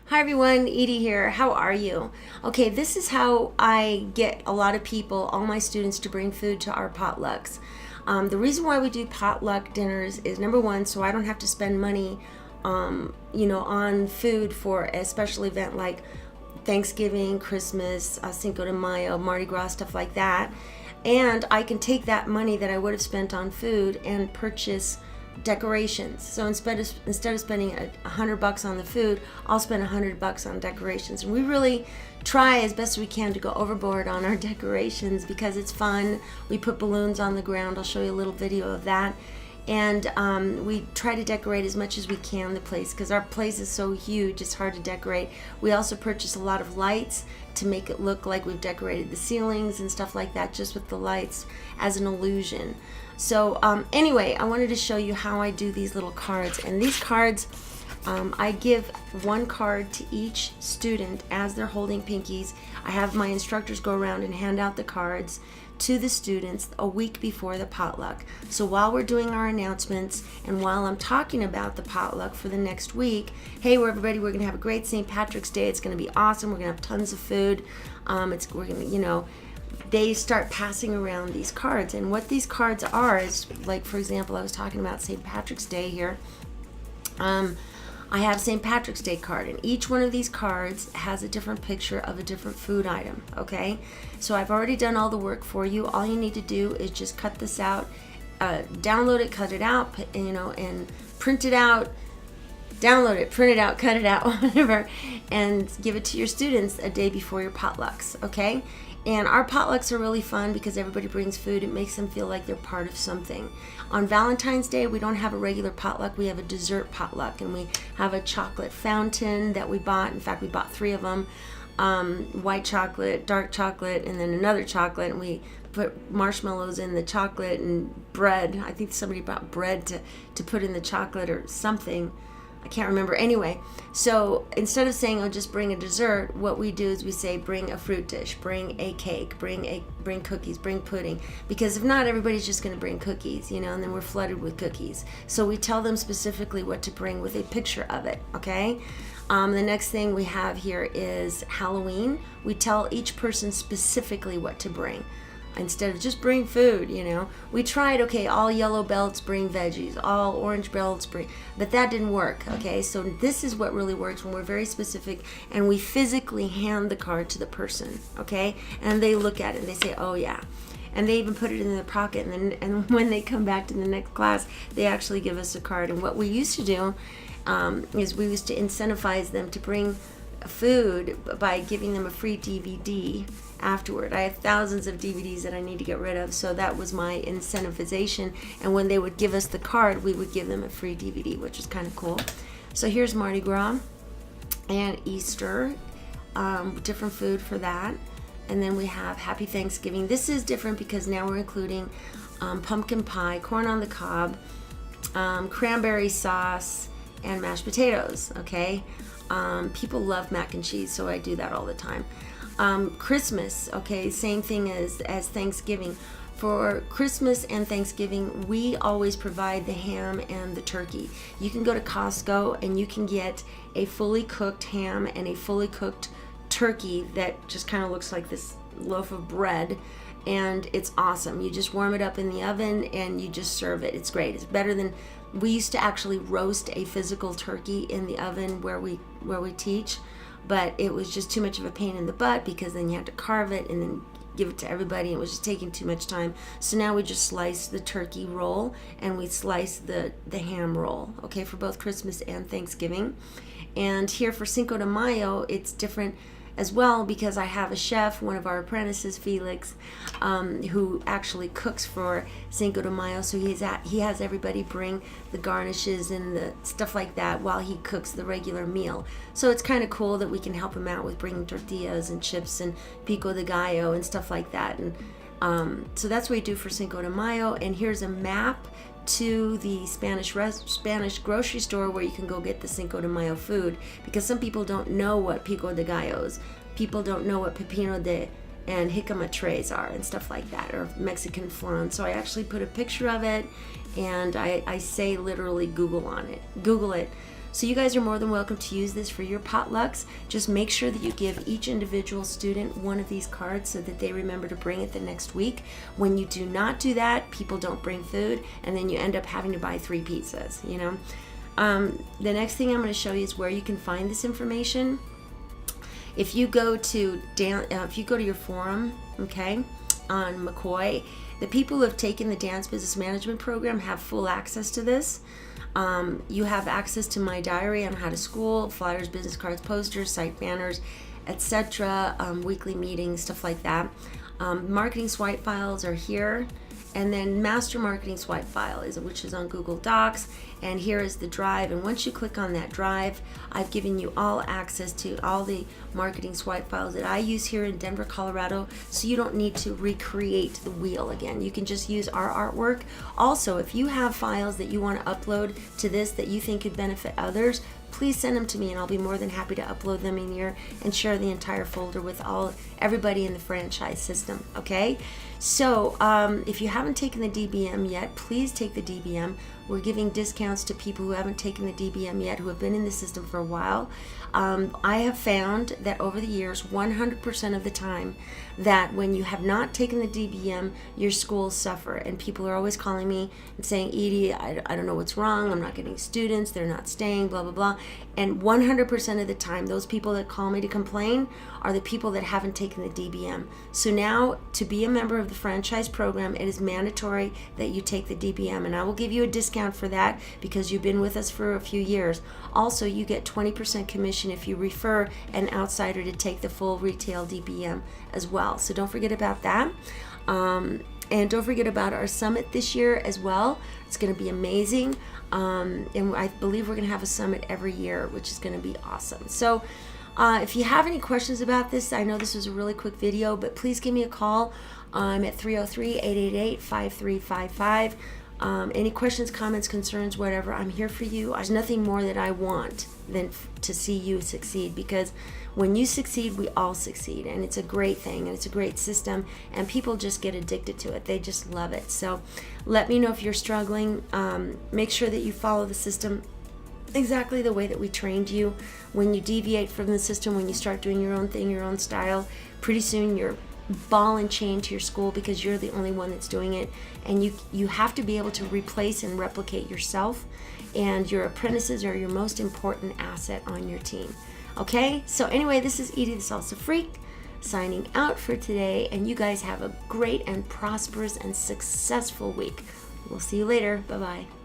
Hi everyone, Edie here. How are you? Okay, this is how I get a lot of people, all my students, to bring food to our potlucks. The reason why we do potluck dinners is number one, so I don't have to spend money, on food for a special event like Thanksgiving, Christmas, Cinco de Mayo, Mardi Gras, stuff like that. And I can take that money that I would have spent on food and purchase decorations. So instead of spending $100 on the food, I'll spend $100 on decorations. And we really try as best we can to go overboard on our decorations because it's fun. We put balloons on the ground. I'll show you a little video of that. And we try to decorate as much as we can the place because our place is so huge, it's hard to decorate. We also purchase a lot of lights to make it look like we've decorated the ceilings and stuff like that, just with the lights as an illusion. So anyway, I wanted to show you how I do these little cards. And these cards, I give one card to each student as they're holding pinkies. I have my instructors go around and hand out the cards to the students a week before the potluck. So while we're doing our announcements and while I'm talking about the potluck for the next week, hey everybody, we're gonna have a great St. Patrick's Day. It's gonna be awesome. We're gonna have tons of food. They start passing around these cards. And what these cards are is, like, for example, I was talking about St. Patrick's Day here. I have St. Patrick's Day card, and each one of these cards has a different picture of a different food item, okay? So I've already done all the work for you. All you need to do is just cut this out, download it, cut it out, and print it out, download it, print it out, cut it out, whatever, and give it to your students a day before your potlucks, okay? And our potlucks are really fun because everybody brings food. It makes them feel like they're part of something. On Valentine's Day, we don't have a regular potluck. We have a dessert potluck, and we have a chocolate fountain that we bought. In fact, we bought 3 of them. White chocolate, dark chocolate, and then another chocolate. And we put marshmallows in the chocolate and bread. I think somebody bought bread to put in the chocolate or something. I can't remember. Anyway, so instead of saying, oh, just bring a dessert, what we do is we say, bring a fruit dish, bring a cake, bring cookies, bring pudding. Because if not, everybody's just going to bring cookies, and then we're flooded with cookies. So we tell them specifically what to bring with a picture of it, okay? The next thing we have here is Halloween. We tell each person specifically what to bring. Instead of just bring food, we tried, okay, all yellow belts bring veggies, all orange belts bring, but that didn't work, okay? So this is what really works when we're very specific and we physically hand the card to the person, okay? And they look at it and they say, oh yeah. And they even put it in their pocket, and when they come back to the next class, they actually give us a card. And what we used to do is we used to incentivize them to bring food by giving them a free DVD afterward. I have thousands of DVDs that I need to get rid of, so that was my incentivization. And when they would give us the card, we would give them a free DVD, which is kind of cool. So here's Mardi Gras and Easter, different food for that. And then we have Happy Thanksgiving. This is different because now we're including pumpkin pie, corn on the cob, cranberry sauce, and mashed potatoes, okay? People love mac and cheese, so I do that all the time. Christmas, okay, same thing as Thanksgiving. For Christmas and Thanksgiving, we always provide the ham and the turkey. You can go to Costco and you can get a fully cooked ham and a fully cooked turkey that just kind of looks like this loaf of bread, and it's awesome. You just warm it up in the oven and you just serve it. It's great. It's better than, we used to actually roast a physical turkey in the oven where we teach, but it was just too much of a pain in the butt because then you had to carve it and then give it to everybody. It was just taking too much time. So now we just slice the turkey roll and we slice the ham roll, okay, for both Christmas and Thanksgiving. And here for Cinco de Mayo, it's different as well because I have a chef, one of our apprentices, Felix, who actually cooks for Cinco de Mayo. So he has everybody bring the garnishes and the stuff like that while he cooks the regular meal. So it's kind of cool that we can help him out with bringing tortillas and chips and pico de gallo and stuff like that. And so that's what we do for Cinco de Mayo. And here's a map to the Spanish grocery store where you can go get the Cinco de Mayo food, because some people don't know what pico de gallos, people don't know what pepino de and jicama trays are and stuff like that, or Mexican flan. So I actually put a picture of it and I say literally Google it. So you guys are more than welcome to use this for your potlucks. Just make sure that you give each individual student one of these cards so that they remember to bring it the next week. When you do not do that, people don't bring food, and then you end up having to buy 3 pizzas, you know. The next thing I'm going to show you is where you can find this information. If you go to your forum, okay, on McCoy, the people who have taken the Dance Business Management program have full access to this. You have access to my diary on how to school, flyers, business cards, posters, site banners, etc., weekly meetings, stuff like that. Marketing swipe files are here. And then master marketing swipe file which is on Google Docs, and here is the drive. And once you click on that drive, I've given you all access to all the marketing swipe files that I use here in Denver, Colorado, so you don't need to recreate the wheel again. You can just use our artwork. Also, if you have files that you want to upload to this that you think could benefit others, please send them to me, and I'll be more than happy to upload them in here and share the entire folder with everybody in the franchise system. Okay, so if you haven't taken the DBM yet, please take the DBM. We're giving discounts to people who haven't taken the DBM yet, who have been in the system for a while. I have found that over the years, 100% of the time, that when you have not taken the DBM, your schools suffer. And people are always calling me and saying, Edie, I don't know what's wrong. I'm not getting students. They're not staying, blah, blah, blah. And 100% of the time, those people that call me to complain are the people that haven't taken the DBM. So now, to be a member of the franchise program, it is mandatory that you take the DBM. And I will give you a discount for that because you've been with us for a few years. Also, you get 20% commission if you refer an outsider to take the full retail DBM as well. So don't forget about that. And don't forget about our summit this year as well. It's going to be amazing. And I believe we're going to have a summit every year, which is going to be awesome. So if you have any questions about this, I know this was a really quick video, but please give me a call. I'm at 303-888-5355. Any questions, comments, concerns, whatever, I'm here for you. There's nothing more that I want than to see you succeed, because when you succeed, we all succeed, and it's a great thing, and it's a great system, and people just get addicted to it. They just love it. So let me know if you're struggling. Make sure that you follow the system exactly the way that we trained you. When you deviate from the system, when you start doing your own thing, your own style, pretty soon you're ball and chain to your school because you're the only one that's doing it, and you have to be able to replace and replicate yourself, and your apprentices are your most important asset on your team. Okay, so anyway, this is Edie the Salsa Freak signing out for today, and you guys have a great and prosperous and successful week. We'll see you later. Bye-bye.